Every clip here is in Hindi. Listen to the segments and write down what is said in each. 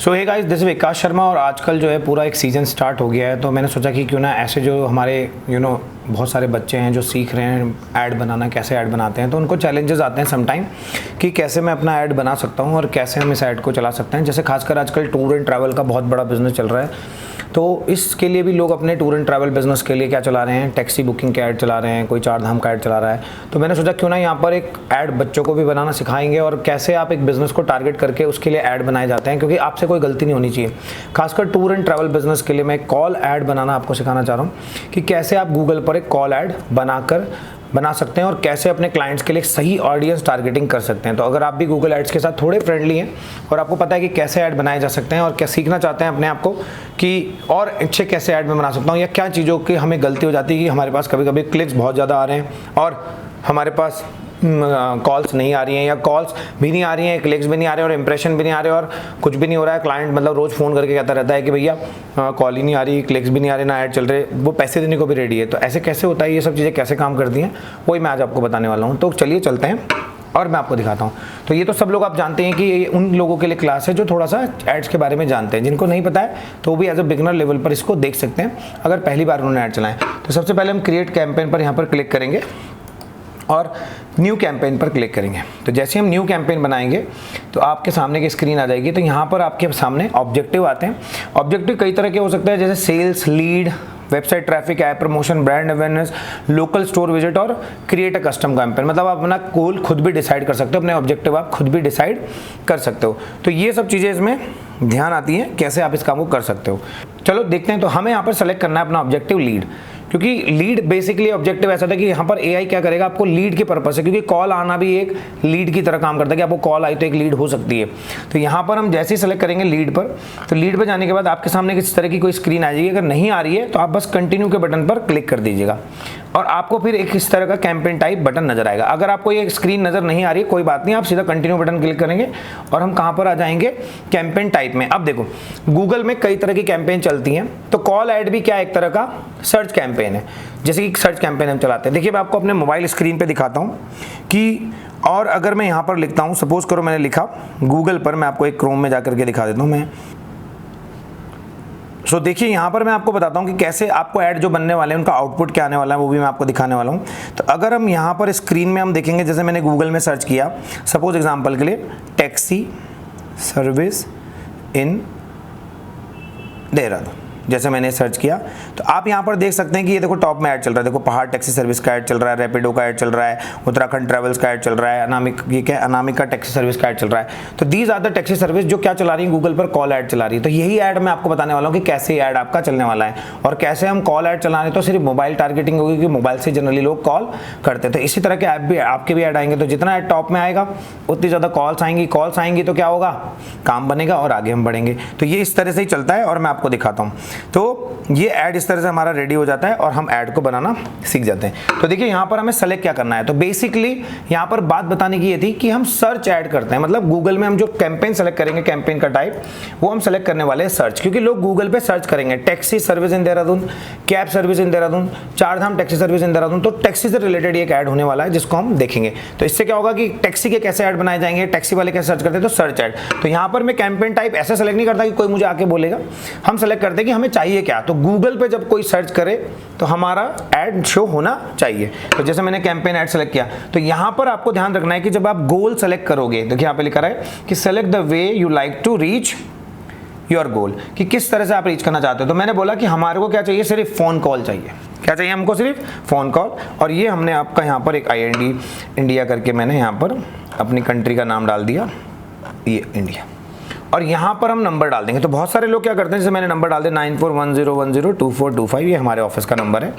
सो हे गाइस, दिस विकास शर्मा। और आजकल जो है पूरा एक सीज़न स्टार्ट हो गया है, तो मैंने सोचा कि क्यों ना ऐसे जो हमारे बहुत सारे बच्चे हैं जो सीख रहे हैं ऐड बनाना, कैसे ऐड बनाते हैं, तो उनको चैलेंजेस आते हैं समटाइम कि कैसे मैं अपना ऐड बना सकता हूँ और कैसे हम इस ऐड को चला सकते हैं। जैसे खासकर आजकल टूर एंड ट्रैवल का बहुत बड़ा बिजनेस चल रहा है, तो इसके लिए भी लोग अपने टूर एंड ट्रैवल बिजनेस के लिए क्या चला रहे हैं, टैक्सी बुकिंग के ऐड चला रहे हैं, कोई चार धाम का ऐड चला रहा है। तो मैंने सोचा क्यों ना यहाँ पर एक ऐड बच्चों को भी बनाना सिखाएंगे और कैसे आप एक बिजनेस को टारगेट करके उसके लिए ऐड बनाए जाते हैं, क्योंकि आपसे कोई गलती नहीं होनी चाहिए। खासकर टूर एंड ट्रैवल बिजनेस के लिए मैं कॉल ऐड बनाना आपको सिखाना चाह रहा हूँ कि कैसे आप गूगल पर एक कॉल ऐड बना सकते हैं और कैसे अपने क्लाइंट्स के लिए सही ऑडियंस टारगेटिंग कर सकते हैं। तो अगर आप भी गूगल एड्स के साथ थोड़े फ्रेंडली हैं और आपको पता है कि कैसे ऐड बनाए जा सकते हैं और क्या सीखना चाहते हैं अपने आप को कि और अच्छे कैसे ऐड में बना सकता हूँ, या क्या चीज़ों की हमें गलती हो जाती है कि हमारे पास कभी कभी क्लिक्स बहुत ज़्यादा आ रहे हैं और हमारे पास कॉल्स नहीं आ रही हैं, या कॉल्स भी नहीं आ रही हैं, क्लिक्स भी नहीं आ रहे और इंप्रेशन भी नहीं आ रहे और कुछ भी नहीं हो रहा है। क्लाइंट मतलब रोज़ फ़ोन करके कहता रहता है कि भैया कॉल ही नहीं आ रही, क्लिक्स भी नहीं आ रहे, ना ऐड चल रहे, वो पैसे देने को भी रेडी है। तो ऐसे कैसे होता है, ये सब चीज़ें कैसे काम करती हैं, वही मैं आज आपको बताने वाला हूँ। तो चलिए चलते हैं और मैं आपको दिखाता हूँ। तो ये तो सब लोग आप जानते हैं कि ये उन लोगों के लिए क्लास है जो थोड़ा सा एड्स के बारे में जानते हैं। जिनको नहीं पता है तो वो भी एज अ बिगिनर लेवल पर इसको देख सकते हैं अगर पहली बार उन्होंने ऐड चलाएं। तो सबसे पहले हम क्रिएट कैंपेन पर यहाँ पर क्लिक करेंगे और न्यू कैंपेन पर क्लिक करेंगे। तो जैसे हम न्यू कैंपेन बनाएंगे तो आपके सामने की स्क्रीन आ जाएगी। तो यहाँ पर आपके सामने ऑब्जेक्टिव आते हैं। ऑब्जेक्टिव कई तरह के हो सकते हैं, जैसे sales, lead, website traffic, app promotion, brand awareness, local store visit और क्रिएट अ कस्टम कैंपेन। मतलब आप अपना गोल खुद भी डिसाइड कर सकते हो, अपने ऑब्जेक्टिव आप खुद भी डिसाइड कर सकते हो। तो ये सब चीज़ें इसमें ध्यान आती हैं कैसे आप इस काम को कर सकते हो। चलो देखते हैं। तो हमें यहाँ पर सेलेक्ट करना है अपना ऑब्जेक्टिव लीड, क्योंकि लीड बेसिकली ऑब्जेक्टिव ऐसा था कि यहाँ पर एआई क्या करेगा, आपको लीड के पर्पस से, क्योंकि कॉल आना भी एक लीड की तरह काम करता है कि आपको कॉल आई तो एक लीड हो सकती है। तो यहाँ पर हम जैसे ही सेलेक्ट करेंगे लीड पर, तो लीड पर जाने के बाद आपके सामने किस तरह की कोई स्क्रीन आ जाएगी। अगर नहीं आ रही है तो आप बस कंटिन्यू के बटन पर क्लिक कर दीजिएगा और आपको फिर एक इस तरह का कैंपेन टाइप बटन नजर आएगा। अगर आपको ये स्क्रीन नजर नहीं आ रही है कोई बात नहीं, आप सीधा कंटिन्यू बटन क्लिक करेंगे और हम कहाँ पर आ जाएंगे, कैंपेन टाइप में। अब देखो गूगल में कई तरह की कैंपेन चलती हैं, तो कॉल ऐड भी क्या एक तरह का सर्च कैंपेन है। जैसे कि सर्च कैंपेन हम चलाते हैं, देखिए मैं आपको अपने मोबाइल स्क्रीन पे दिखाता हूँ कि, और अगर मैं यहाँ पर लिखता हूँ, सपोज करो मैंने लिखा गूगल पर, मैं आपको एक क्रोम में जाकर के दिखा देता हूँ मैं। सो देखिए यहाँ पर मैं आपको बताता हूँ कि कैसे आपको ऐड जो बनने वाले हैं उनका आउटपुट क्या आने वाला है, वो भी मैं आपको दिखाने वाला हूँ। तो अगर हम यहाँ पर स्क्रीन में हम देखेंगे, जैसे मैंने गूगल में सर्च किया, सपोज एग्जांपल के लिए टैक्सी सर्विस इन देहरादून, जैसे मैंने सर्च किया तो आप यहाँ पर देख सकते हैं कि ये देखो टॉप में ऐड चल रहा है। देखो पहाड़ टैक्सी सर्विस का ऐड चल रहा है, रैपिडो का ऐड चल रहा है, उत्तराखंड ट्रैवल्स का ऐड चल रहा है, अनामिका टैक्सी सर्विस का ऐड चल रहा है। तो these are the taxi service जो क्या चला रही है, गूगल पर कॉल ऐड चला रही है। तो यही ऐड मैं आपको बताने वाला हूँ कि कैसे ऐड आपका चलने वाला है और कैसे हम कॉल ऐड चला रहे हैं। तो सिर्फ मोबाइल टारगेटिंग होगी कि मोबाइल से जनरली लोग कॉल करते हैं। तो इसी तरह के ऐप भी आपके भी ऐड आएंगे। तो जितना ऐड टॉप में आएगा उतनी ज़्यादा कॉल्स आएंगी तो क्या होगा, काम बनेगा और आगे हम बढ़ेंगे। तो ये इस तरह से ही चलता है और मैं आपको दिखाता हूँ। तो ये ऐड इस तरह से हमारा रेडी हो जाता है और हम ऐड को बनाना सीख जाते हैं। तो देखिए यहाँ पर हमें सेलेक्ट क्या करना है। तो बेसिकली यहाँ पर बात बताने की ये थी कि हम सर्च ऐड करते हैं, मतलब गूगल में हम जो कैंपेन सेलेक्ट करेंगे, कैंपेन का टाइप वो हम सेलेक्ट करने वाले हैं सर्च, क्योंकि लोग गूगल पे सर्च करेंगे taxi service in Dehradun, cab service in Dehradun, चार धाम टैक्सी सर्विस इन देहरादून। तो टैक्सी से रिलेटेड एक ऐड होने वाला है जिसको हम देखेंगे। तो इससे क्या होगा कि टैक्सी के कैसे ऐड बनाए जाएंगे, टैक्सी वाले कैसे सर्च करते हैं, तो सर्च ऐड। तो यहाँ पर मैं कैंपेन टाइप ऐसे सेलेक्ट नहीं करता कि कोई मुझे आके बोलेगा, हम सेलेक्ट करते हैं कि हमें चाहिए क्या। तो गूगल पे जब कोई सर्च करे तो हमारा ऐड शो होना चाहिए। तो जैसे मैंने कैंपेन ऐड सेलेक्ट किया, तो यहां पर आपको ध्यान रखना है कि जब आप गोल सेलेक्ट करोगे, देखिए यहां पे लिखा है कि select the way you like to reach your goal, कि किस तरह से आप रीच करना चाहते हो। तो मैंने बोला कि हमारे को क्या चाहिए, सिर्फ फोन कॉल चाहिए। क्या चाहिए हमको, सिर्फ फोन कॉल। और ये हमने आपका यहाँ पर एक IND इंडिया करके मैंने यहाँ पर अपनी कंट्री का नाम डाल दिया, ये इंडिया, और यहाँ पर हम नंबर डाल देंगे। तो बहुत सारे लोग क्या करते हैं, जैसे मैंने नंबर डाल दिया 9410102425, ये हमारे ऑफिस का नंबर है।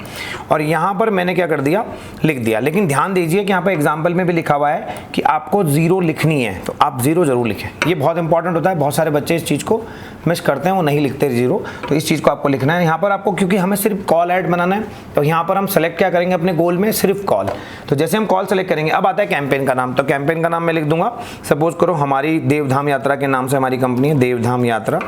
और यहाँ पर मैंने क्या कर दिया, लिख दिया। लेकिन ध्यान दीजिए कि यहाँ पर एग्जाम्पल में भी लिखा हुआ है कि आपको 0 लिखनी है, तो आप 0 जरूर लिखें। ये बहुत इंपॉर्टेंट होता है, बहुत सारे बच्चे इस चीज़ को मिस करते हैं, वो नहीं लिखते 0। तो इस चीज़ को आपको लिखना है यहाँ पर आपको, क्योंकि हमें सिर्फ कॉल ऐड बनाना है। तो यहाँ पर हम सेलेक्ट क्या करेंगे अपने गोल में, सिर्फ कॉल। तो जैसे हम कॉल सेलेक्ट करेंगे, अब आता है कैंपेन का नाम। तो कैंपेन का नाम मैं लिख दूंगा, सपोज करो हमारी देवधाम यात्रा के नाम से हमारी कंपनी है देवधाम यात्रा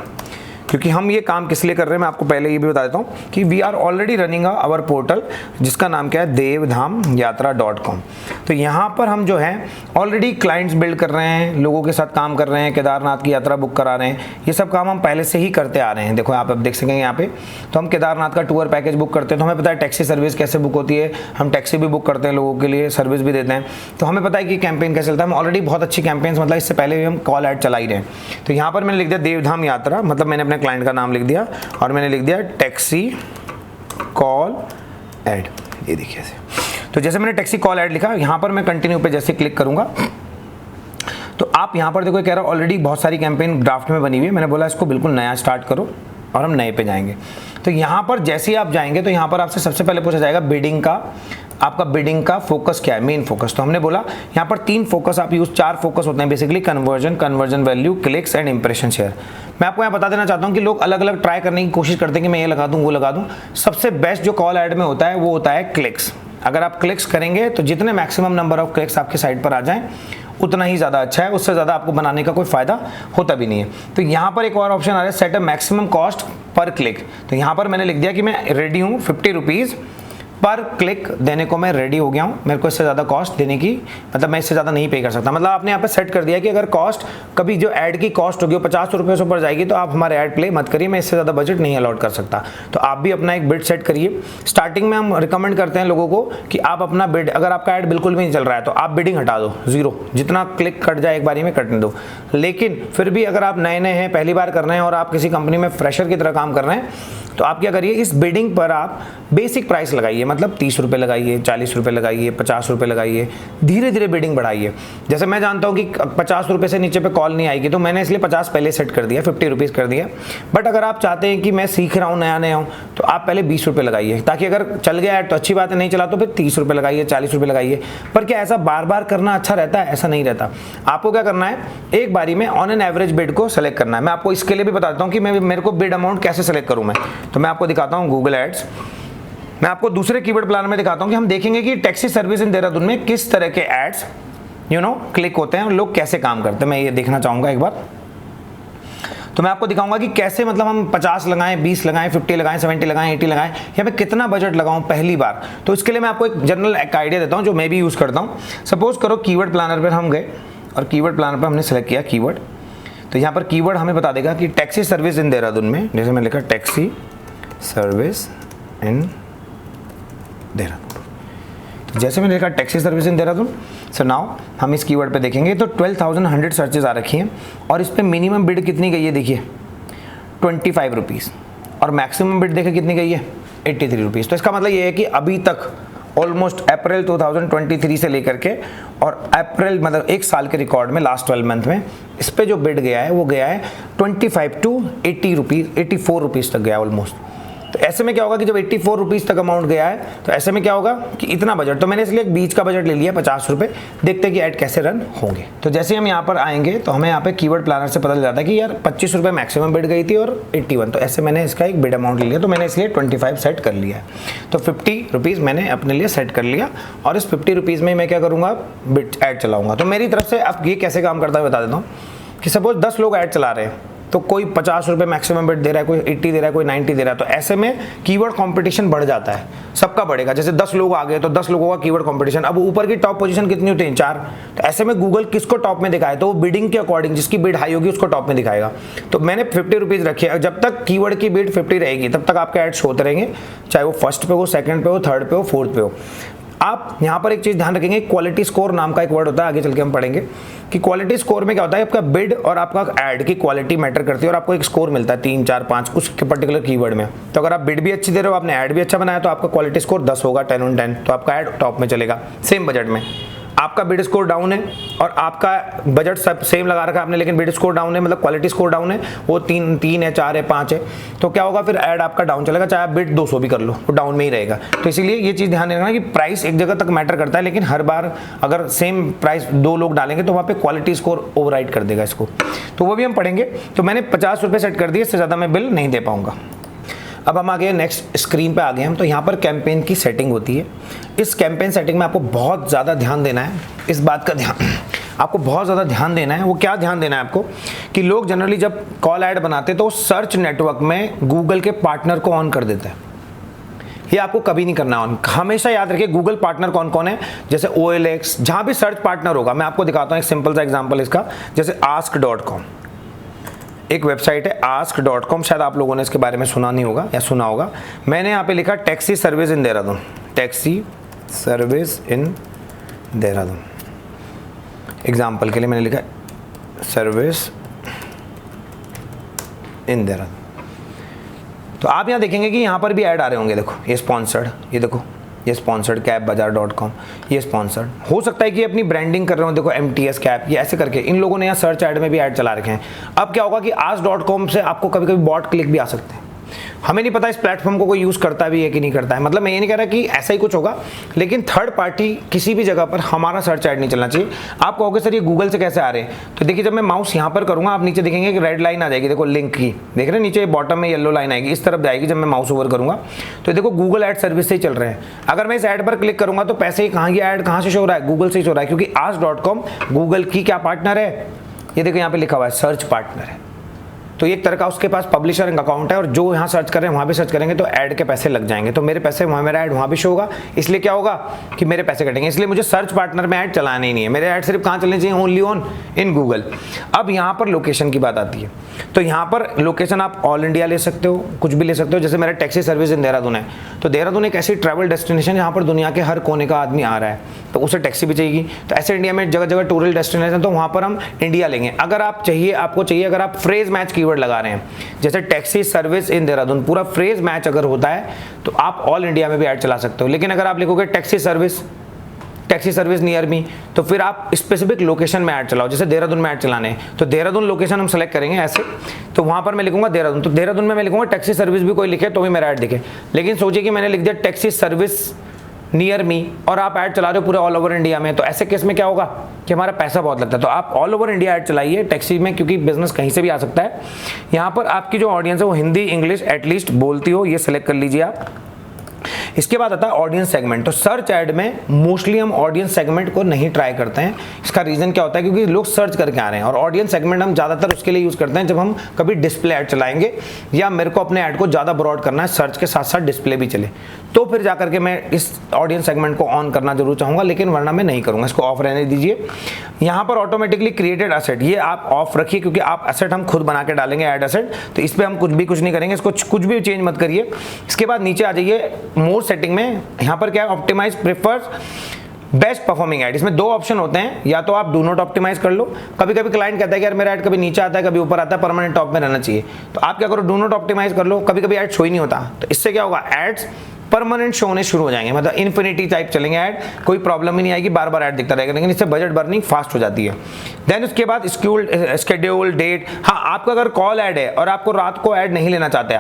क्योंकि हम ये काम किस लिए कर रहे हैं मैं आपको पहले ये भी बता देता हूँ कि we are already running our portal जिसका नाम क्या है devdhamyatra.com। तो यहाँ पर हम जो है ऑलरेडी क्लाइंट्स बिल्ड कर रहे हैं, लोगों के साथ काम कर रहे हैं, केदारनाथ की यात्रा बुक करा रहे हैं। ये सब काम हम पहले से ही करते आ रहे हैं। देखो आप अब देख सकेंगे यहाँ पे, तो हम केदारनाथ का टूर पैकेज बुक करते हैं, तो हमें पता है टैक्सी सर्विस कैसे बुक होती है, हम टैक्सी भी बुक करते हैं, लोगों के लिए सर्विस भी देते हैं। तो हमें पता है कि कैंपेन कैसे चलता है। हम ऑलरेडी बहुत अच्छी कैंपेन्स, मतलब इससे पहले भी हम कॉल ऐड चला ही रहे हैं। तो यहाँ पर मैंने लिख दिया देवधाम यात्रा, मतलब मैंने अपने क्लाइंट का नाम लिख दिया और मैंने लिख दिया टैक्सी कॉल ऐड। ये देखिए तो जैसे मैंने टैक्सी कॉल ऐड लिखा, यहाँ पर मैं कंटिन्यू पे जैसे क्लिक करूंगा तो आप यहाँ पर देखो कह रहा ऑलरेडी बहुत सारी कैंपेन ड्राफ्ट में बनी हुई है। मैंने बोला इसको बिल्कुल नया स्टार्ट करो और हम नए पे जाएंगे। तो यहाँ पर जैसे ही आप जाएंगे तो यहाँ पर आपसे सबसे पहले पूछा जाएगा बिडिंग का, आपका बिडिंग का फोकस क्या है, मेन फोकस। तो हमने बोला यहाँ पर 3 फोकस आप यूज, 4 फोकस होते हैं basically, conversion value, clicks and impression share. मैं आपको यहाँ बता देना चाहता हूँ कि लोग अलग अलग ट्राई करने की कोशिश करते हैं कि मैं ये लगा दूँ वो लगा दूँ। सबसे बेस्ट जो कॉल ऐड में होता है वो होता है क्लिक्स। अगर आप क्लिक्स करेंगे तो जितने मैक्सिमम नंबर ऑफ क्लिक्स आपकी साइट पर आ जाएं उतना ही ज़्यादा अच्छा है, उससे ज़्यादा आपको बनाने का कोई फ़ायदा होता भी नहीं है। तो यहाँ पर एक और ऑप्शन आ रहा है set a maximum cost per click. तो यहाँ पर मैंने लिख दिया कि मैं रेडी हूँ 50 रुपीज़ पर क्लिक देने को, मैं रेडी हो गया हूँ। मेरे को इससे ज़्यादा कॉस्ट देने की, मतलब मैं इससे ज़्यादा नहीं पे कर सकता। मतलब आपने यहाँ पे सेट कर दिया कि अगर कॉस्ट कभी जो ऐड की कॉस्ट होगी वो 50 रुपये से ऊपर जाएगी तो आप हमारे ऐड प्ले मत करिए, मैं इससे ज़्यादा बजट नहीं अलॉट कर सकता। तो आप भी अपना एक बिड सेट करिए। स्टार्टिंग में हम रिकमेंड करते हैं लोगों को कि आप अपना बिड, अगर आपका ऐड बिल्कुल भी नहीं चल रहा है तो आप बिडिंग हटा दो, 0, जितना क्लिक कट जाए एक बारी में कटने दो। लेकिन फिर भी अगर आप नए हैं, पहली बार कर रहे हैं और आप किसी कंपनी में फ्रेशर की तरह काम कर रहे हैं तो आप क्या करिए, इस बिडिंग पर आप बेसिक प्राइस लगाइए, मतलब 30 रुपये लगाइए, 40 रुपये लगाइए, 50 रुपये लगाइए, धीरे धीरे बिडिंग बढ़ाइए। जैसे मैं जानता हूँ कि 50 रुपये से नीचे पे कॉल नहीं आएगी तो मैंने इसलिए 50 पहले सेट कर दिया, 50 रुपीज़ कर दिया। बट अगर आप चाहते हैं कि मैं सीख रहा हूँ, नया हूँ, तो आप पहले 20 रुपये लगाइए, ताकि अगर चल गया तो अच्छी बात है, नहीं चला तो फिर 30 रुपये लगाइए, 40 रुपये लगाइए। पर क्या ऐसा बार बार करना अच्छा रहता है? ऐसा नहीं रहता। आपको क्या करना है, एक बारी में ऑन एन एवरेज बिड को सेलेक्ट करना है। मैं आपको इसके लिए भी बताता हूँ कि मेरे को बिड अमाउंट कैसे सेलेक्ट करूँ। तो मैं आपको दिखाता हूँ गूगल एड्स। मैं आपको दूसरे कीवर्ड प्लान में दिखाता हूं कि हम देखेंगे कि टैक्सी सर्विस इन देहरादून में किस तरह के एड्स क्लिक होते हैं और लोग कैसे काम करते हैं। मैं ये देखना चाहूंगा एक बार। तो मैं आपको दिखाऊंगा कि कैसे, मतलब हम 50 लगाएं, 20 लगाएं, 50 लगाएं, 70 लगाएं, 80 लगाएं, या मैं कितना बजट लगाऊं पहली बार। तो इसके लिए मैं आपको एक जनरल आइडिया देता हूं जो मैं भी यूज करता हूं। सपोज करो कीवर्ड प्लानर पर हम गए और कीवर्ड प्लानर पर हमने सेलेक्ट किया कीवर्ड। तो यहाँ पर कीवर्ड हमें बता देगा कि टैक्सी सर्विस इन देहरादून में, जैसे मैंने लिखा टैक्सी सर्विस इन देहरादून, तो जैसे मैंने लिखा taxi service in Dehradun. So now हम इस कीवर्ड पे देखेंगे तो 12,100 सर्चेज आ रखी हैं और इस पे मिनिमम बिड कितनी गई है, देखिए 25 रुपीज़, और मैक्सिमम बिड देखें कितनी गई है, 83 रुपीज़। तो इसका मतलब ये है कि अभी तक ऑलमोस्ट अप्रैल 2023 से लेकर के और अप्रैल, मतलब एक साल के रिकॉर्ड में लास्ट 12 मंथ में इस पे जो बिड गया है वो गया है 25 टू 80 रुपीज़, 84 रुपीज़ तक गया ऑलमोस्ट। तो ऐसे में क्या होगा कि जब 84 रुपीज़ तक अमाउंट गया है तो ऐसे में क्या होगा कि इतना बजट, तो मैंने इसलिए एक बीच का बजट ले लिया 50 रुपये, देखते हैं कि ऐड कैसे रन होंगे। तो जैसे हम यहाँ पर आएंगे तो हमें यहाँ पे कीवर्ड प्लानर से पता चल जाता है कि यार 25 रुपये मैक्सिमम बिड गई थी और 81, तो ऐसे मैंने इसका एक बिड अमाउंट ले लिया, तो मैंने इसलिए 25 सेट कर लिया है। तो 50 रुपीज़ मैंने अपने लिए सेट कर लिया और इस 50 रुपीज़ में मैं क्या करूँगा, बिड ऐड चलाऊँगा। तो मेरी तरफ से अब ये कैसे काम करता है बता देता हूँ कि सपोज 10 लोग ऐड चला रहे हैं तो कोई 50 रुपये मैक्सिमम बिड दे रहा है, कोई 80 दे रहा है, कोई 90 दे रहा है। तो ऐसे में कीवर्ड कंपटीशन बढ़ जाता है, सबका बढ़ेगा। जैसे 10 लोग आ गए तो 10 लोगों का कीवर्ड कंपटीशन, अब ऊपर की टॉप पोजीशन कितनी होती है, 4। तो ऐसे में गूगल किसको टॉप में दिखाए तो वो बिडिंग के अकॉर्डिंग, जिसकी बिड हाई होगी उसको टॉप में दिखाएगा। तो मैंने 50 रुपीज़ रखी है, जब तक कीवर्ड की बिड 50 रहेगी तब तक आपके एड्स होते रहेंगे, चाहे वो फर्स्ट पे हो, सेकंड पे हो, थर्ड पे हो, फोर्थ पे हो। आप यहाँ पर एक चीज़ ध्यान रखेंगे, क्वालिटी स्कोर नाम का एक वर्ड होता है, आगे चल के हम पढ़ेंगे कि क्वालिटी स्कोर में क्या होता है, आपका बिड और आपका ऐड की क्वालिटी मैटर करती है और आपको एक स्कोर मिलता है 3, 4, 5 उस पर्टिकुलर कीवर्ड में। तो अगर आप बिड भी अच्छी दे रहे हो, आपने ऐड भी अच्छा बनाया तो आपका क्वालिटी स्कोर 10 होगा, 10 on 10, तो आपका ऐड टॉप में चलेगा सेम बजट में। आपका बिड स्कोर डाउन है और आपका बजट सब सेम लगा रखा है आपने, लेकिन बिड स्कोर डाउन है, मतलब क्वालिटी स्कोर डाउन है, वो 3 है, 4 है, 5 है, तो क्या होगा, फिर ऐड आपका डाउन चलेगा, चाहे आप बिड 200 भी कर लो वो डाउन में ही रहेगा। तो इसीलिए ये चीज़ ध्यान रखना कि प्राइस एक जगह तक मैटर करता है, लेकिन हर बार अगर सेम प्राइस 2 लोग डालेंगे तो वहाँ पे क्वालिटी स्कोर ओवरराइड कर देगा इसको, तो वो भी हम पढ़ेंगे। तो मैंने 50 रुपये सेट कर दिए, इससे ज़्यादा मैं बिल नहीं दे पाऊँगा। अब हम आ गए नेक्स्ट स्क्रीन पे आ गए हम, तो यहाँ पर कैंपेन की सेटिंग होती है। इस कैंपेन सेटिंग में आपको बहुत ज़्यादा ध्यान देना है, इस बात का ध्यान आपको बहुत ज़्यादा ध्यान देना है। वो क्या ध्यान देना है आपको कि लोग जनरली जब कॉल ऐड बनाते हैं तो सर्च नेटवर्क में गूगल के पार्टनर को ऑन कर देते हैं। ये आपको कभी नहीं करना ऑन। हमेशा याद रखिए गूगल पार्टनर कौन कौन है, जैसे OLX, जहाँ भी सर्च पार्टनर होगा। मैं आपको दिखाता हूँ एक सिंपल सा एग्जाम्पल इसका, जैसे ask.com, एक वेबसाइट है ask.com, शायद आप लोगों ने इसके बारे में सुना नहीं होगा या सुना होगा। मैंने यहाँ पे लिखा taxi service in Dehradun, taxi service in Dehradun. Example के लिए मैंने लिखा सर्विस इन देहरादून। तो आप यहाँ देखेंगे कि यहाँ पर भी ऐड आ रहे होंगे। देखो ये स्पॉन्सर्ड, ये देखो ये स्पॉन्सर्ड कैबबाजार.com, ये स्पॉन्सर्ड। हो सकता है कि अपनी ब्रांडिंग कर रहे हो, देखो MTS कैब, ये ऐसे करके इन लोगों ने यहाँ सर्च ऐड में भी ऐड चला रखे हैं। अब क्या होगा कि ask.com से आपको कभी कभी बॉट क्लिक भी आ सकते हैं। हमें नहीं पता इस प्लेटफॉर्म को कोई यूज़ करता भी है कि नहीं करता है। मतलब मैं ये नहीं कह रहा कि ऐसा ही कुछ होगा, लेकिन थर्ड पार्टी किसी भी जगह पर हमारा सर्च ऐड नहीं चलना चाहिए। आप कहोगे सर ये गूगल से कैसे आ रहे हैं, तो देखिए जब मैं माउस यहाँ पर करूँगा आप नीचे देखेंगे कि रेड लाइन आ जाएगी, देखो लिंक की, देख रहे हैं नीचे बॉटम में येलो लाइन आएगी, इस तरफ जाएगी। जब मैं माउस ओवर करूँगा तो देखो गूगल ऐड सर्विस से ही चल रहे हैं। अगर मैं इस ऐड पर क्लिक करूँगा तो पैसे ही कहाँ की ऐड कहाँ से शो हो रहा है, गूगल से ही शो हो रहा है, क्योंकि ask.com गूगल की क्या पार्टनर है, ये देखो यहाँ पे लिखा हुआ है सर्च पार्टनर है। तो एक तरह का उसके पास पब्लिशर अकाउंट है और जो यहाँ सर्च कर रहे हैं वहाँ भी सर्च करेंगे तो ऐड के पैसे लग जाएंगे। तो मेरे पैसे वहाँ, मेरा ऐड वहाँ भी शो होगा, इसलिए क्या होगा कि मेरे पैसे कटेंगे। इसलिए मुझे सर्च पार्टनर में ऐड चलाना ही नहीं है। मेरे ऐड सिर्फ कहाँ चलने चाहिए, ओनली ऑन इन गूगल। अब यहाँ पर लोकेशन की बात आती है, तो यहाँ पर लोकेशन आप ऑल इंडिया ले सकते हो, कुछ भी ले सकते हो। जैसे मेरा टैक्सी सर्विस इन देहरादून है, तो देहरादून एक ऐसी ट्रैवल डेस्टिनेशन है जहाँ पर दुनिया के हर कोने का आदमी आ रहा है, तो उसे टैक्सी भी चाहिए। तो ऐसे इंडिया में जगह जगह टूरिस्ट डेस्टिनेशन, तो वहाँ पर हम इंडिया लेंगे। अगर आप चाहिए, आपको चाहिए, अगर आप फ्रेज मैच कीवर्ड लगा रहे हैं, जैसे टैक्सी सर्विस इन देहरादून, पूरा फ्रेज मैच अगर होता है तो आप ऑल इंडिया में भी ऐड चला सकते हो। लेकिन अगर आप लिखोगे टैक्सी सर्विस नियर मी, तो फिर आप स्पेसिफिक लोकेशन में ऐड चलाओ। जैसे देहरादून में ऐड चलाने हैं तो देहरादून लोकेशन हम सेलेक्ट करेंगे ऐसे, तो वहां पर मैं लिखूंगा देहरादून, तो देहरादून में मैं लिखूंगा टैक्सी सर्विस भी कोई लिखे तो भी मेरा ऐड दिखे। लेकिन सोचिए कि मैंने लिख दिया टैक्सी सर्विस नियर मी और आप ऐड चला रहे हो पूरे ऑल ओवर इंडिया में, तो ऐसे केस में क्या होगा कि हमारा पैसा बहुत लगता है। तो आप ऑल ओवर इंडिया ऐड चलाइए टैक्सी में, क्योंकि बिजनेस कहीं से भी आ सकता है। यहाँ पर आपकी जो ऑडियंस है वो हिंदी इंग्लिश एटलीस्ट बोलती हो, ये सेलेक्ट कर लीजिए आप। इसके बाद आता है ऑडियंस सेगमेंट। तो सर्च ऐड में मोस्टली हम ऑडियंस सेगमेंट को नहीं ट्राई करते हैं। इसका रीजन क्या होता है, क्योंकि लोग सर्च करके आ रहे हैं, और ऑडियंस सेगमेंट हम ज्यादातर उसके लिए यूज करते हैं जब हम कभी डिस्प्ले ऐड चलाएंगे या मेरे को अपने ऐड को ज्यादा ब्रॉड करना है, सर्च के साथ साथ डिस्प्ले भी चले, तो फिर जाकर के मैं इस ऑडियंस सेगमेंट को ऑन करना जरूर चाहूंगा, लेकिन वरना मैं नहीं करूंगा, इसको ऑफ रहने दीजिए। यहाँ पर ऑटोमेटिकली क्रिएटेड एसेट, ये आप ऑफ रखिए, क्योंकि आप एसेट हम खुद बना के डालेंगे ऐड एसेट, तो इस पर हम कुछ नहीं करेंगे, इसको कुछ भी चेंज मत करिए। इसके बाद नीचे आ जाइए मोर सेटिंग में, यहाँ पर क्या है optimize prefers best performing ad. इसमें दो ऑप्शन होते हैं, या तो आप डू नॉट ऑप्टिमाइज कर लो। कभी कभी क्लाइंट कहता है कि यार मेरा ऐड कभी नीचे आता है कभी ऊपर आता है, परमानेंट टॉप में रहना चाहिए, तो आप क्या करो डू नॉट ऑप्टिमाइज कर लो। कभी कभी ऐड शो ही नहीं होता, तो इससे क्या होगा एड्स परमानेंट शो होने शुरू हो जाएंगे, मतलब इन्फिनिटी टाइप चलेंगे ऐड, कोई प्रॉब्लम ही नहीं आएगी, बार बार ऐड दिखता रहेगा, लेकिन इससे बजट बर्निंग फास्ट हो जाती है। देन उसके बाद स्केड्यूल डेट, हाँ आपका अगर कॉल ऐड है और आपको रात को ऐड नहीं लेना चाहते,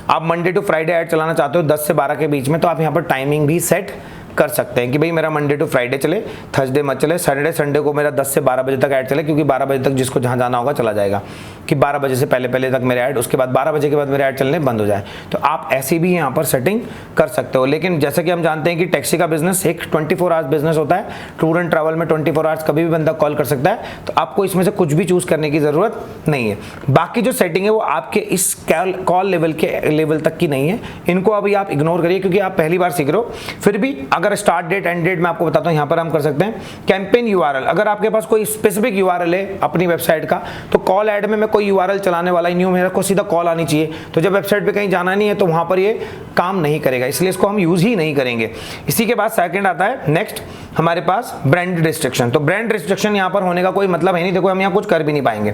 आप मंडे टू फ्राइडे ऐड चलाना चाहते हो 10 से 12 के बीच में, तो आप यहाँ पर टाइमिंग भी सेट कर सकते हैं कि भाई मेरा मंडे टू फ्राइडे चले, थर्सडे मत चले, सैटरडे संडे को मेरा 10 से 12 बजे तक ऐड चले, क्योंकि 12 बजे तक जिसको जहाँ जाना होगा चला जाएगा, कि 12 बजे से पहले तक मेरे ऐड, उसके बाद 12 बजे के बाद मेरे ऐड चलने बंद हो जाए। तो आप ऐसी भी यहाँ पर सेटिंग कर सकते हो। लेकिन जैसे कि हम जानते हैं कि टैक्सी का बिजनेस एक 24 आवर्स बिजनेस होता है, टूर एंड ट्रैवल में 24 आवर्स कभी भी बंदा कॉल कर सकता है, तो आपको इसमें से कुछ भी चूज करने की जरूरत नहीं है। बाकी जो सेटिंग है वो आपके इस कॉल लेवल तक की नहीं है, इनको अभी आप इग्नोर करिए, क्योंकि आप पहली बार सीख रहे हो। फिर भी अगर स्टार्ट डेट एंड डेट मैं आपको बताता हूं, यहां पर हम कर सकते हैं कैंपेन यूआरएल। अगर आपके पास कोई स्पेसिफिक यूआरएल है अपनी वेबसाइट का, तो कॉल ऐड में मैं कोई यूआरएल चलाने वाला ही नहीं हूं, मेरे को सीधा कॉल आनी चाहिए, तो जब वेबसाइट पे कहीं जाना नहीं है तो वहां पर ये काम नहीं करेगा, इसलिए इसको हम यूज ही नहीं करेंगे। इसी के बाद सेकंड आता है नेक्स्ट हमारे पास ब्रांड रिस्ट्रिक्शन। तो ब्रांड रिस्ट्रिक्शन यहां पर होने का कोई मतलब है नहीं, देखो हम यहां कुछ कर भी नहीं पाएंगे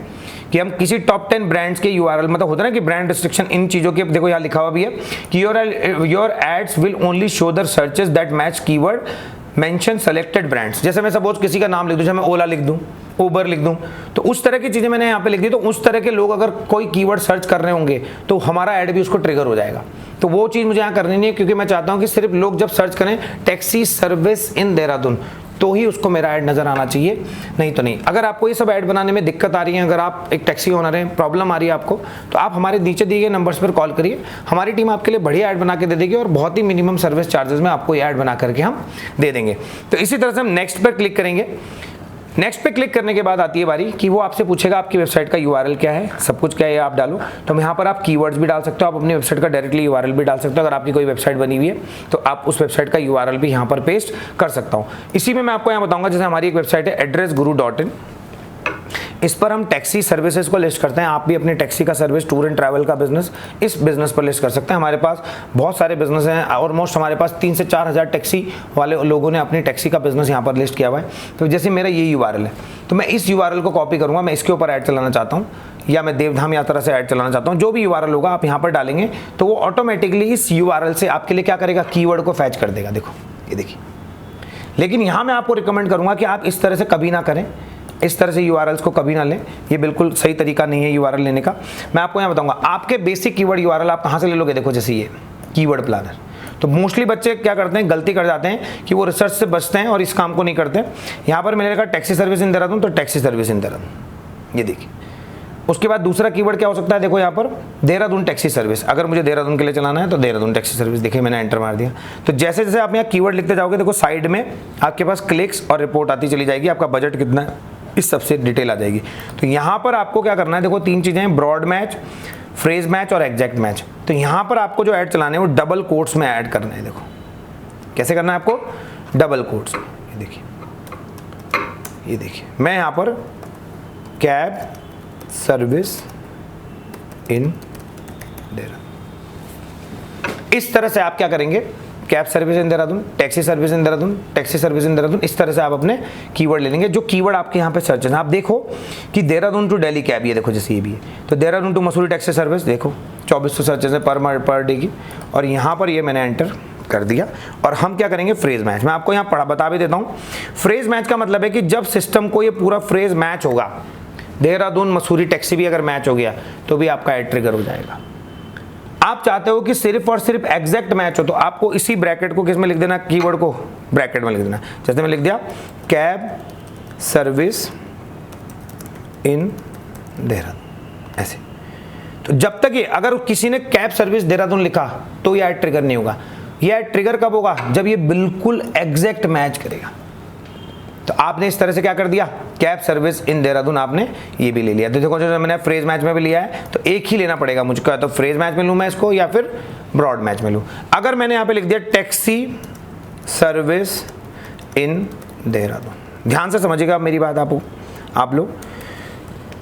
कि हम किसी टॉप 10 ब्रांड्स के यूआरएल, मतलब होता है ना कि ब्रांड रिस्ट्रिक्शन इन चीजों के, देखो यहां लिखा हुआ भी है कि your ads will only show the searches that match keyword mention selected brands. जैसे मैं सपोज किसी का नाम लिख दूं, जैसे मैं ओला लिख दूं, उबर लिख दूं, तो उस तरह की चीजें मैंने यहाँ पे लिख दी, तो उस तरह के लोग अगर कोई कीवर्ड सर्च कर रहे होंगे तो हमारा ऐड भी उसको ट्रिगर हो जाएगा। तो वो चीज मुझे यहाँ करनी नहीं है, क्योंकि मैं चाहता हूँ कि सिर्फ लोग जब सर्च करें टैक्सी सर्विस इन देहरादून तो ही उसको मेरा ऐड नजर आना चाहिए, नहीं तो नहीं। अगर आपको ये सब ऐड बनाने में दिक्कत आ रही है, अगर आप एक टैक्सी ओनर हैं, प्रॉब्लम आ रही है आपको, तो आप हमारे नीचे दिए गए नंबर्स पर कॉल करिए, हमारी टीम आपके लिए बढ़िया ऐड बना के दे देगी और बहुत ही मिनिमम सर्विस चार्जेस में आपको ये ऐड बना करके हम दे देंगे। तो इसी तरह से हम नेक्स्ट पर क्लिक करेंगे। नेक्स्ट पे क्लिक करने के बाद आती है बारी कि वो आपसे पूछेगा आपकी वेबसाइट का यूआरएल क्या है, सब कुछ क्या है आप डालो। तो यहाँ पर आप कीवर्ड्स भी डाल सकते हो, आप अपनी वेबसाइट का डायरेक्टली यूआरएल भी डाल सकते हो। अगर आपकी कोई वेबसाइट बनी हुई है तो आप उस वेबसाइट का यूआरएल भी यहाँ पर पेस्ट कर सकता हूँ। इसी में मैं आपको यहाँ बताऊँगा, जैसे हमारी एक वेबसाइट है addressguru.in, इस पर हम टैक्सी सर्विसेज को लिस्ट करते हैं। आप भी अपने टैक्सी का सर्विस, टूर एंड ट्रैवल का बिजनेस इस बिजनेस पर लिस्ट कर सकते हैं। हमारे पास बहुत सारे बिजनेस हैं, ऑलमोस्ट हमारे पास 3 से 4 हज़ार टैक्सी वाले लोगों ने अपनी टैक्सी का बिजनेस यहाँ पर लिस्ट किया हुआ है। तो जैसे मेरा ये यूआरएल है, तो मैं इस यूआरएल को कॉपी करूँगा, मैं इसके ऊपर ऐड चलाना चाहता हूँ, या मैं देवधाम यात्रा से ऐड चलाना चाहता हूँ। जो भी यूआरएल होगा आप यहाँ पर डालेंगे तो वो ऑटोमेटिकली इस यूआरएल से आपके लिए क्या करेगा, कीवर्ड को फैच कर देगा। देखो ये देखिए। लेकिन यहाँ मैं आपको रिकमेंड करूँगा कि आप इस तरह से कभी ना करें, इस तरह से यूआरएल्स को कभी ना लें, ये बिल्कुल सही तरीका नहीं है यूआरएल लेने का। मैं आपको यहाँ बताऊंगा आपके बेसिक कीवर्ड यूआरएल आप कहाँ से ले लोगे। देखो जैसे ये कीवर्ड प्लानर, तो मोस्टली बच्चे क्या करते हैं, गलती कर जाते हैं कि वो रिसर्च से बचते हैं और इस काम को नहीं करते। यहाँ पर मैंने लिखा टैक्सी सर्विस इन देहरादून, तो टैक्सी सर्विस इन देहरादून, ये देखिए। उसके बाद दूसरा कीवर्ड क्या हो सकता है, देखो यहाँ पर देहरादून टैक्सी सर्विस, अगर मुझे देहरादून के लिए चलाना है तो देहरादून टैक्सी सर्विस, देखिए मैंने एंटर मार दिया। तो जैसे जैसे आप यहाँ कीवर्ड लिखते जाओगे, देखो साइड में आपके पास क्लिक्स और रिपोर्ट आती चली जाएगी, आपका बजट कितना है इस सबसे डिटेल आ जाएगी। तो यहाँ पर आपको क्या करना है, देखो 3 चीज़ें हैं, ब्रॉड मैच, फ्रेज मैच और एग्जैक्ट मैच। तो यहाँ पर आपको जो ऐड चलाने हैं वो डबल कोट्स में ऐड करना है। देखो कैसे करना है आपको, डबल कोट्स में। ये देखिए, ये देखिए, मैं यहाँ पर कैब सर्विस इन देहरादून, इस तरह से आप क्या करेंगे, cab service in Dehradun, taxi service in Dehradun, taxi service in Dehradun, इस तरह से आप अपने कीवर्ड ले लेंगे। जो कीवर्ड आपके यहाँ पे सर्च है, आप देखो कि देहरादून टू दिल्ली कैब, ये देखो जैसे ये भी है, तो Dehradun to Mussoorie taxi service, देखो 2400 सर्चेज है पर डे की, और यहाँ पर ये मैंने एंटर कर दिया। और हम क्या करेंगे, फ्रेज मैच। मैं आपको यहाँ बता भी देता हूँ, फ्रेज मैच का मतलब है कि जब सिस्टम को ये पूरा फ्रेज मैच होगा, देहरादून मसूरी टैक्सी भी अगर मैच हो गया तो भी आपका ऐड ट्रिगर हो जाएगा। आप चाहते हो कि सिर्फ और सिर्फ एग्जैक्ट मैच हो, तो आपको इसी ब्रैकेट को किस में लिख देना, कीवर्ड को ब्रैकेट में लिख देना। जैसे मैं लिख दिया कैब सर्विस इन देहरादून, ऐसे। तो जब तक ये, अगर किसी ने कैब सर्विस देहरादून लिखा तो ये ऐड ट्रिगर नहीं होगा। ये ऐड ट्रिगर कब होगा, जब ये बिल्कुल एग्जैक्ट मैच करेगा। तो आपने इस तरह से क्या कर दिया, कैब सर्विस इन देहरादून आपने ये भी ले लिया। तो देखो जो मैंने फ्रेज मैच में भी लिया है, तो एक ही लेना पड़ेगा मुझको, तो फ्रेज मैच में लूँ मैं इसको या फिर ब्रॉड मैच में लूँ। अगर मैंने यहाँ पे लिख दिया टैक्सी सर्विस इन देहरादून, ध्यान से समझिएगा मेरी बात आप लोग,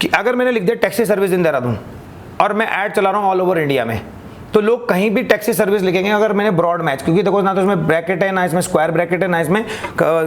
कि अगर मैंने लिख दिया टैक्सी सर्विस इन देहरादून और मैं ऐड चला रहा हूँ ऑल ओवर इंडिया में, तो लोग कहीं भी टैक्सी सर्विस लिखेंगे। अगर मैंने ब्रॉड मैच, क्योंकि देखो ना तो इसमें ब्रैकेट है, ना इसमें स्क्वायर ब्रैकेट है, ना इसमें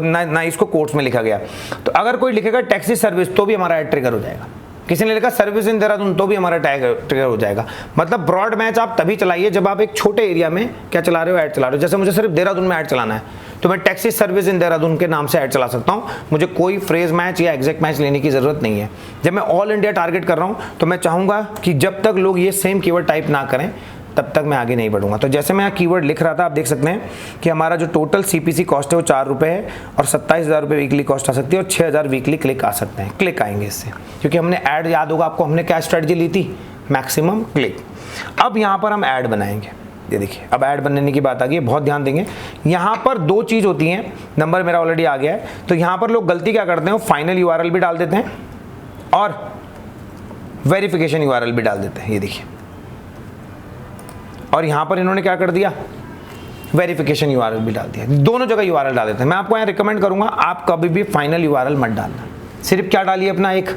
ना इसको कोट्स में लिखा गया, तो अगर कोई लिखेगा टैक्सी सर्विस तो भी हमारा ऐड ट्रिगर हो जाएगा। किसी ने लिखा सर्विस इन देहरादून तो भी हमारा ट्रिगर हो जाएगा। मतलब ब्रॉड मैच आप तभी चलाइए जब आप एक छोटे एरिया में क्या चला रहे हो, ऐड चला रहे हो। जैसे मुझे सिर्फ देहरादून में ऐड चलाना है तो मैं टैक्सी सर्विस इन देहरादून के नाम से ऐड चला सकता हूँ, मुझे कोई फ्रेज मैच या एग्जैक्ट मैच लेने की जरूरत नहीं है। जब मैं ऑल इंडिया टारगेट कर रहा हूँ तो मैं चाहूँगा कि जब तक लोग ये सेम कीवर्ड टाइप ना करें तब तक मैं आगे नहीं बढ़ूंगा। तो जैसे मैं कीवर्ड लिख रहा था, आप देख सकते हैं कि हमारा जो टोटल सीपीसी कॉस्ट है वो 4 रुपये है, और 27,000 रुपये वीकली कॉस्ट आ सकती है, और 6,000 वीकली क्लिक आ सकते हैं, क्लिक आएंगे इससे, क्योंकि हमने ऐड, याद होगा आपको हमने क्या स्ट्रेटजी ली थी, मैक्सिमम क्लिक। अब यहाँ पर हम ऐड बनाएंगे, ये देखिए अब ऐड बनने की बात आ गई, बहुत ध्यान देंगे। यहाँ पर 2 चीज़ होती हैं, नंबर मेरा ऑलरेडी आ गया है, तो यहाँ पर लोग गलती क्या करते हैं, फाइनल यूआरएल भी डाल देते हैं और वेरिफिकेशन यूआरएल भी डाल देते हैं, ये देखिए। और यहाँ पर इन्होंने क्या कर दिया, वेरिफिकेशन यूआरएल भी डाल दिया, दोनों जगह यूआरएल डाल देते हैं। मैं आपको यहाँ रिकमेंड करूँगा आप कभी भी फाइनल यूआरएल मत डालना, सिर्फ क्या डालिए अपना एक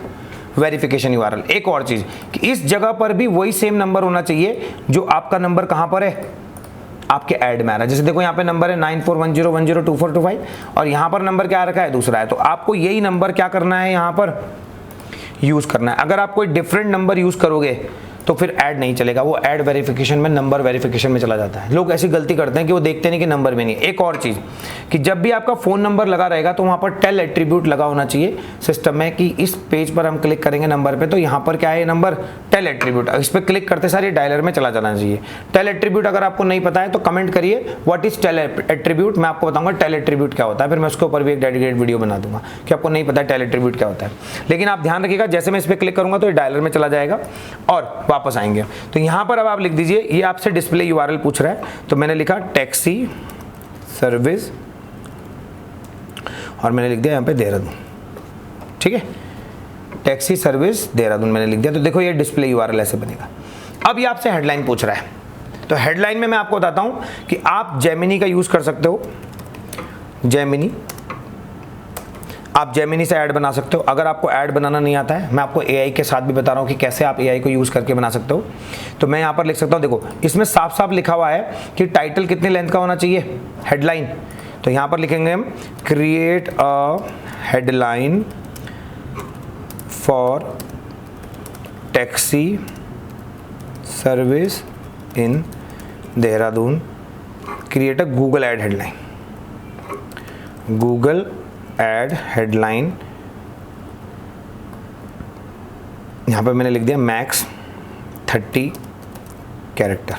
वेरिफिकेशन यूआरएल। एक और चीज़ कि इस जगह पर भी वही सेम नंबर होना चाहिए जो आपका नंबर कहाँ पर है, आपके ऐड में आ रहा है। जैसे देखो यहाँ पे नंबर है 9410102425 और यहाँ पर नंबर क्या रखा है, दूसरा है, तो आपको यही नंबर क्या करना है, यहाँ पर यूज़ करना है। अगर आप कोई डिफरेंट नंबर यूज़ करोगे तो फिर ऐड नहीं चलेगा, वो ऐड वेरिफिकेशन में, नंबर वेरिफिकेशन में चला जाता है। लोग ऐसी गलती करते हैं कि वो देखते नहीं कि नंबर में नहीं। एक और चीज़ कि जब भी आपका फ़ोन नंबर लगा रहेगा तो वहाँ पर टेल एट्रीब्यूट लगा होना चाहिए सिस्टम में, कि इस पेज पर हम क्लिक करेंगे नंबर पे तो यहाँ पर क्या है, नंबर टेल एट्रीब्यूट, इस पर क्लिक करते सारे डायलर में चला जाना चाहिए। टेल एट्रीब्यूट अगर आपको नहीं पता है तो कमेंट करिए व्हाट इज टेल एट्रीब्यूट, मैं आपको बताऊँगा टेल एट्रीब्यूट क्या होता है, फिर मैं उसके ऊपर भी एक डेडिकेटेड वीडियो बना दूंगा कि आपको नहीं पता टेल एट्रीब्यूट क्या होता है। लेकिन आप ध्यान रखिएगा, जैसे मैं इस पर क्लिक करूँगा तो डायलर में चला जाएगा और वापस आएंगे। तो यहाँ पर अब आप लिख दीजिए, ये आपसे डिस्प्ले यूआरएल पूछ रहा है, तो मैंने लिखा टैक्सी सर्विस और मैंने लिख दिया यहाँ पे देहरादून, ठीक है, टैक्सी सर्विस देहरादून मैंने लिख दिया। तो देखो ये डिस्प्ले यूआरएल ऐसे बनेगा। अब ये आपसे हेडलाइन पूछ रहा है, तो हेडलाइन में मैं आपको बताता हूं कि आप जेमिनी का यूज कर सकते हो। जेमिनी, आप जेमिनी से ऐड बना सकते हो। अगर आपको ऐड बनाना नहीं आता है, मैं आपको एआई के साथ भी बता रहा हूँ कि कैसे आप एआई को यूज़ करके बना सकते हो। तो मैं यहाँ पर लिख सकता हूँ, देखो इसमें साफ साफ लिखा हुआ है कि टाइटल कितने लेंथ का होना चाहिए, हेडलाइन। तो यहाँ पर लिखेंगे हम create a headline for taxi service in Dehradun, create a Google add headline, Google ad headline. यहां पर मैंने लिख दिया max 30 character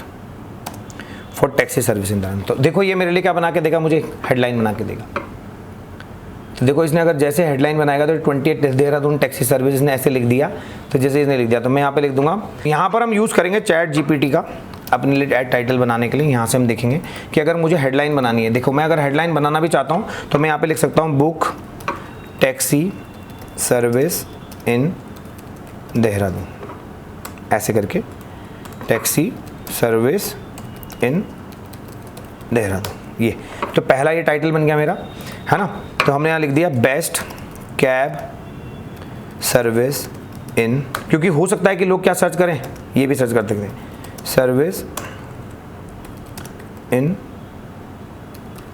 for taxi service in Dehradun. तो देखो ये मेरे लिए क्या बना के देगा, मुझे हेडलाइन बना के देगा। तो देखो इसने अगर जैसे हेडलाइन बनाएगा तो 28 देहरादून टैक्सी सर्विस ने ऐसे लिख दिया। तो जैसे इसने लिख दिया तो मैं यहाँ पे लिख दूंगा। यहाँ पर हम यूज़ करेंगे चैट जीपीटी का अपने लिए एड टाइटल बनाने के लिए। यहाँ से हम देखेंगे कि अगर मुझे हेडलाइन बनानी है, देखो मैं अगर हेडलाइन बनाना भी चाहता हूँ तो मैं यहाँ पे लिख सकता हूँ book taxi service in Dehradun, ऐसे करके टैक्सी सर्विस इन देहरादून। ये तो पहला ये टाइटल बन गया मेरा, है ना। तो हमने यहाँ लिख दिया बेस्ट कैब सर्विस इन, क्योंकि हो सकता है कि लोग क्या सर्च करें, ये भी सर्च कर सकते हैं, सर्विस इन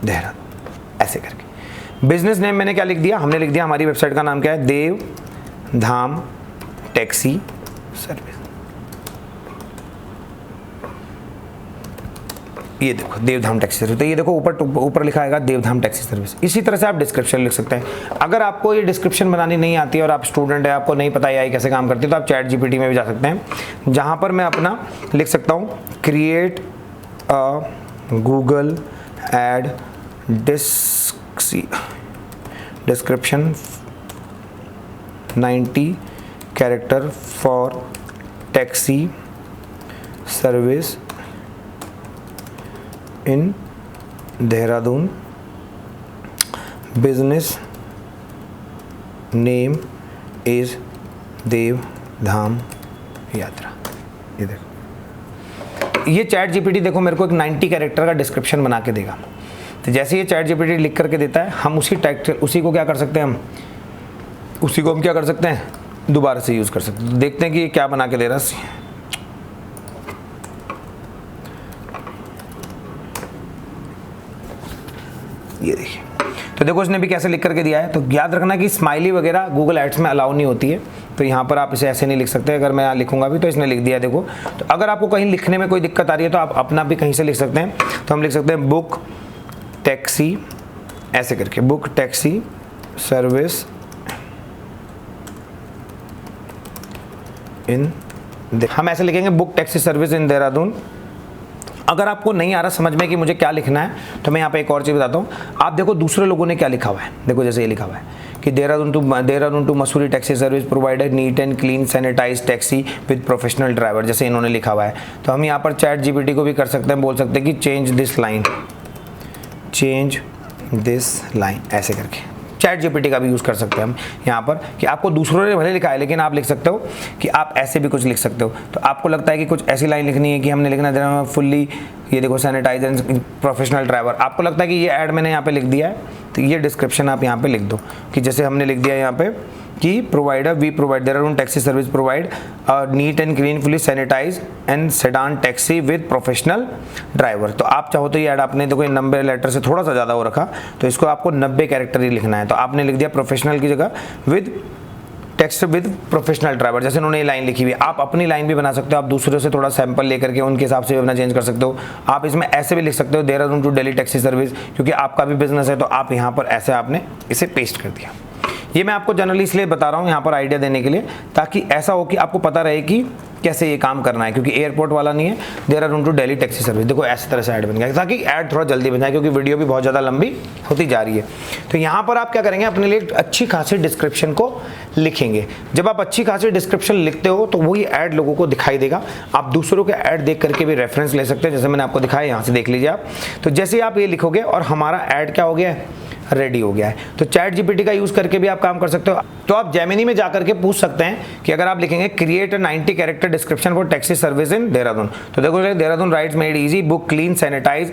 देहरादून, ऐसे करके। बिजनेस नेम मैंने क्या लिख दिया, हमने लिख दिया हमारी वेबसाइट का नाम क्या है, देव धाम टैक्सी सर्विस। ये देखो देवधाम टैक्सी सर्विस। तो ये देखो ऊपर लिखा आएगा देवधाम टैक्सी सर्विस। इसी तरह से आप डिस्क्रिप्शन लिख सकते हैं। अगर आपको ये डिस्क्रिप्शन बनानी नहीं आती है और आप स्टूडेंट है, आपको नहीं पता एआई कैसे काम करती है, तो आप चैट जीपीटी में भी जा सकते हैं, जहाँ पर मैं अपना लिख सकता हूँ create a Google ad description 90 character for taxi service in Dehradun, business name is Dev Dham Yatra. ये देखो ये चैट जीपीटी देखो मेरे को एक 90 कैरेक्टर का डिस्क्रिप्शन बना के देगा। तो जैसे ये चैट जीपीटी लिख करके देता है, हम उसी को क्या कर सकते हैं, हम क्या कर सकते हैं, दोबारा से यूज़ कर सकते हैं। देखते हैं कि ये क्या बना के दे रहा है। ये देखिए, तो देखो इसने भी कैसे लिख करके दिया है। तो याद रखना कि स्माइली वगैरह गूगल एड्स में अलाउ नहीं होती है, तो यहाँ पर आप इसे ऐसे नहीं लिख सकते। अगर मैं यहाँ लिखूंगा भी तो इसने लिख दिया देखो। तो अगर आपको कहीं लिखने में कोई दिक्कत आ रही है तो आप अपना भी कहीं से लिख सकते हैं। तो हम लिख सकते हैं बुक टैक्सी, ऐसे करके बुक टैक्सी सर्विस इन, हम ऐसे लिखेंगे book taxi service in Dehradun. अगर आपको नहीं आ रहा समझ में कि मुझे क्या लिखना है, तो मैं यहाँ पे एक और चीज़ बताता हूँ। आप देखो दूसरे लोगों ने क्या लिखा हुआ है, देखो जैसे ये लिखा हुआ है कि Dehradun to Mussoorie taxi service provider neat and clean sanitize taxi with professional driver, जैसे इन्होंने लिखा हुआ है। तो हम यहाँ पर चैट जीपीटी को भी कर सकते हैं, बोल सकते हैं कि चेंज दिस लाइन, ऐसे करके चैट जीपीटी का भी यूज़ कर सकते हैं हम यहाँ पर, कि आपको दूसरों ने भले लिखा है लेकिन आप लिख सकते हो कि आप ऐसे भी कुछ लिख सकते हो। तो आपको लगता है कि कुछ ऐसी लाइन लिखनी है कि हमने लिखना है फुल्ली, ये देखो सैनिटाइज एंड प्रोफेशनल ड्राइवर, आपको लगता है कि ये ऐड मैंने यहाँ पे लिख दिया है, तो ये डिस्क्रिप्शन आप यहाँ पे लिख दो कि जैसे हमने लिख दिया यहाँ पे कि provider we provide Dehradun taxi service provide neat and clean fully sanitize and sedan taxi with professional driver. तो आप चाहो तो ये ऐड आपने देखो 90 लेटर से थोड़ा सा ज़्यादा हो रखा, तो इसको आपको 90 कैरेक्टर ही लिखना है। तो आपने लिख दिया प्रोफेशनल की जगह with text with professional driver, जैसे उन्होंने ये लाइन लिखी हुई है। आप अपनी लाइन भी बना सकते हो, आप दूसरों से थोड़ा सैंपल लेकर के उनके हिसाब से भी अपना चेंज कर सकते हो। आप इसमें ऐसे भी लिख सकते हो Dehradun to Delhi taxi service, क्योंकि आपका भी बिजनेस है, तो आप यहाँ पर ऐसे आपने इसे पेस्ट कर दिया। ये मैं आपको जनरली इसलिए बता रहा हूँ यहाँ पर आइडिया देने के लिए, ताकि ऐसा हो कि आपको पता रहे कि कैसे ये काम करना है, क्योंकि एयरपोर्ट वाला नहीं है, Dehradun to Delhi taxi service. देखो ऐसी तरह से ऐड बन गया, ताकि ऐड थोड़ा जल्दी बन जाए, क्योंकि वीडियो भी बहुत ज़्यादा लंबी होती जा रही है। तो यहाँ पर आप क्या करेंगे, अपने लिए अच्छी खासी डिस्क्रिप्शन को लिखेंगे। जब आप अच्छी खासी डिस्क्रिप्शन लिखते हो तो वही ऐड लोगों को दिखाई देगा। आप दूसरों के ऐड देख करके भी रेफरेंस ले सकते हैं, जैसे मैंने आपको दिखाया, यहाँ से देख लीजिए आप। तो जैसे आप ये लिखोगे और हमारा ऐड क्या हो गया है, रेडी हो गया है। तो चैट जीपीटी का यूज़ करके भी आप काम कर सकते हो। तो आप जेमिनी में जाकर के पूछ सकते हैं कि अगर आप लिखेंगे create 90 character description for taxi service in Dehradun, तो देखो Dehradun rides made easy, book clean sanitize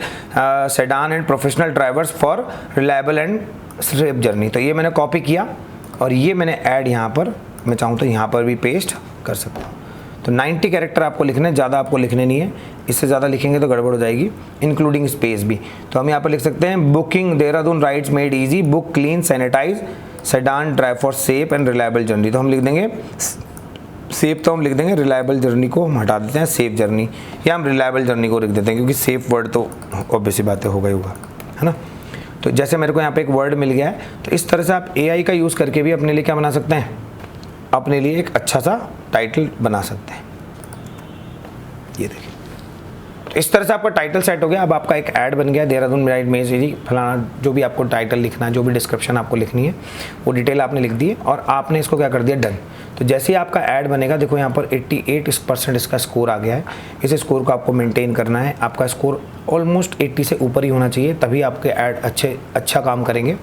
sedan and professional drivers for reliable and safe journey. तो ये मैंने कॉपी किया और ये मैंने ऐड यहाँ पर, मैं चाहूँ तो यहाँ पर भी पेस्ट कर सकता हूँ। तो 90 कैरेक्टर आपको लिखने, ज़्यादा आपको लिखने नहीं है, इससे ज़्यादा लिखेंगे तो गड़बड़ हो जाएगी, इंक्लूडिंग स्पेस भी। तो हम यहाँ पर लिख सकते हैं booking Dehradun rides made easy, book clean sanitize sedan drive for safe and reliable journey. तो हम लिख देंगे सेफ, तो हम लिख देंगे, रिलायबल जर्नी को हम हटा देते हैं, सेफ जर्नी, या हम रिलायबल जर्नी को लिख देते हैं क्योंकि सेफ वर्ड तो ऑब्वियस बातें होगा ही होगा, है ना। तो जैसे मेरे को यहाँ पे एक वर्ड मिल गया है, तो इस तरह से आप AI का यूज़ करके भी अपने लिए क्या बना सकते हैं, अपने लिए एक अच्छा सा टाइटल बना सकते हैं। ये देखिए, तो इस तरह से आपका टाइटल सेट हो गया। अब आपका एक ऐड बन गया, देहरादून राइड में जी फलाना, जो भी आपको टाइटल लिखना है, जो भी डिस्क्रिप्शन आपको लिखनी है वो डिटेल आपने लिख दी है और आपने इसको क्या कर दिया, डन। तो जैसे ही आपका ऐड बनेगा, देखो यहाँ पर 88% इसका स्कोर आ गया है। इस स्कोर को आपको मेंटेन करना है, आपका स्कोर ऑलमोस्ट 80 से ऊपर ही होना चाहिए, तभी आपके ऐड अच्छा काम करेंगे।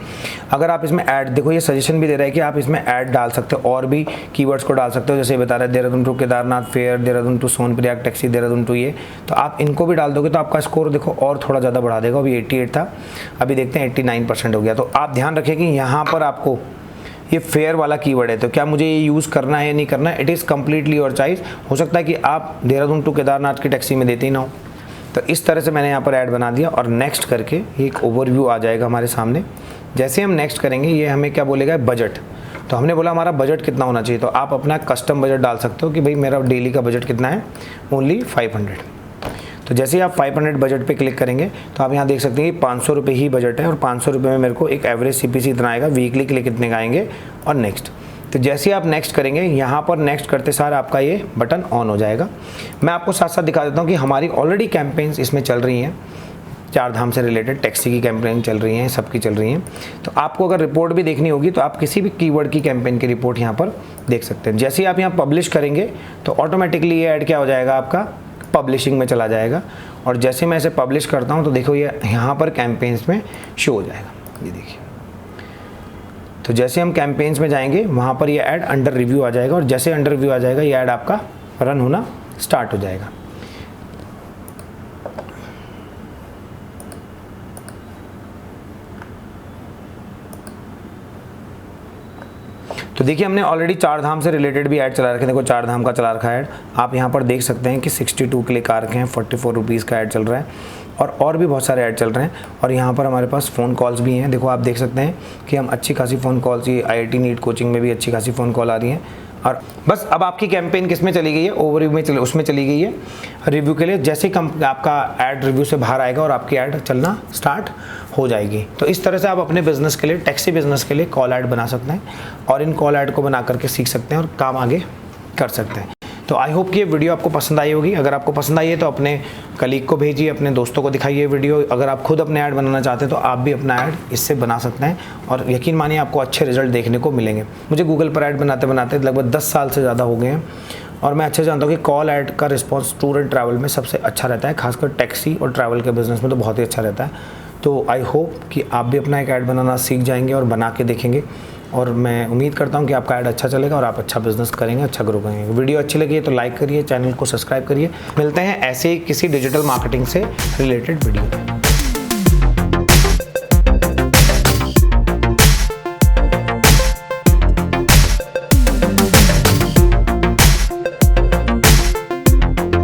अगर आप इसमें ऐड, देखो ये सजेशन भी दे रहा है कि आप इसमें ऐड डाल सकते हो, और भी कीवर्ड्स को डाल सकते हो, जैसे बता रहा है Dehradun to Kedarnath fare, Dehradun to Sonprayag taxi, Dehradun to ये, तो आप इनको भी डाल दोगे तो आपका स्कोर देखो और थोड़ा ज़्यादा बढ़ा देगा। अभी 88 था, अभी देखते हैं 89% हो गया। तो आप ध्यान रखें कि यहाँ पर आपको ये फेयर वाला कीवर्ड है, तो क्या मुझे ये यूज़ करना है या नहीं करना है, it is completely your choice. हो सकता है कि आप देहरादून टू केदारनाथ की टैक्सी में देते ही ना हो। तो इस तरह से मैंने यहाँ पर ऐड बना दिया और नेक्स्ट करके ये एक ओवरव्यू आ जाएगा हमारे सामने। जैसे हम नेक्स्ट करेंगे, ये हमें क्या बोलेगा, बजट। तो हमने बोला हमारा बजट कितना होना चाहिए, तो आप अपना कस्टम बजट डाल सकते हो कि भाई मेरा डेली का बजट कितना है, ओनली 500। तो जैसे ही आप 500 बजट पे क्लिक करेंगे तो आप यहाँ देख सकते हैं कि 500 रुपये ही बजट है और 500 रुपये में मेरे को एक एवरेज CPC इतना आएगा, वीकली के लिए कितने का आएंगे, और नेक्स्ट। तो जैसे ही आप नेक्स्ट करेंगे, यहाँ पर नेक्स्ट करते सार आपका ये बटन ऑन हो जाएगा। मैं आपको साथ साथ दिखा देता हूँ कि हमारी ऑलरेडी कैंपेन्स इसमें चल रही हैं, चार धाम से रिलेटेड टैक्सी की कैंपेन चल रही हैं, सबकी चल रही हैं। तो आपको अगर रिपोर्ट भी देखनी होगी तो आप किसी भी कीवर्ड की कैंपेन की रिपोर्ट यहाँ पर देख सकते हैं। जैसे ही आप यहाँ पब्लिश करेंगे तो ऑटोमेटिकली ये ऐड क्या हो जाएगा, आपका पब्लिशिंग में चला जाएगा। और जैसे मैं इसे पब्लिश करता हूँ तो देखो ये यहाँ पर कैंपेन्स में शो हो जाएगा, ये देखिए। तो जैसे हम कैंपेन्स में जाएंगे वहाँ पर ये ऐड अंडर रिव्यू आ जाएगा और जैसे अंडर रिव्यू आ जाएगा ये ऐड आपका रन होना स्टार्ट हो जाएगा। तो देखिए हमने ऑलरेडी चार धाम से रिलेटेड भी ऐड चला रखे हैं। देखो चार धाम का चला रखा है ऐड, आप यहाँ पर देख सकते हैं कि 62 क्लिक आ रखे हैं, 44 रुपीज़ का ऐड चल रहा है और भी बहुत सारे ऐड चल रहे हैं। और यहाँ पर हमारे पास फ़ोन कॉल्स भी हैं। देखो आप देख सकते हैं कि हम अच्छी खासी फ़ोन कॉल्स, ये IIT नीट कोचिंग में भी अच्छी खासी फ़ोन कॉल आ रही हैं। और बस अब आपकी कैंपेन किस में चली गई है, ओवरव्यू में उसमें चली गई है रिव्यू के लिए। जैसे ही आपका ऐड रिव्यू से बाहर आएगा और आपकी ऐड चलना स्टार्ट हो जाएगी। तो इस तरह से आप अपने बिजनेस के लिए, टैक्सी बिजनेस के लिए कॉल ऐड बना सकते हैं और इन कॉल ऐड को बना करके सीख सकते हैं और काम आगे कर सकते हैं। तो आई होप कि ये वीडियो आपको पसंद आई होगी। अगर आपको पसंद आई है तो अपने कलीग को भेजिए, अपने दोस्तों को दिखाइए वीडियो। अगर आप खुद अपने ऐड बनाना चाहते हैं तो आप भी अपना ऐड इससे बना सकते हैं और यकीन मानिए आपको अच्छे रिजल्ट देखने को मिलेंगे। मुझे गूगल पर ऐड बनाते बनाते लगभग 10 साल से ज़्यादा हो गए हैं और मैं अच्छे जानता हूँ कि कॉल ऐड का रिस्पॉन्स टूर एंड ट्रैवल में सबसे अच्छा रहता है, खासकर टैक्सी और ट्रैवल के बिजनेस में तो बहुत ही अच्छा रहता है। तो आई होप कि आप भी अपना एक ऐड बनाना सीख जाएंगे और बना के देखेंगे और मैं उम्मीद करता हूं कि आपका ऐड अच्छा चलेगा और आप अच्छा बिजनेस करेंगे, अच्छा ग्रो करेंगे। वीडियो अच्छी लगी है तो लाइक करिए, चैनल को सब्सक्राइब करिए। मिलते हैं ऐसे ही किसी डिजिटल मार्केटिंग से रिलेटेड वीडियो।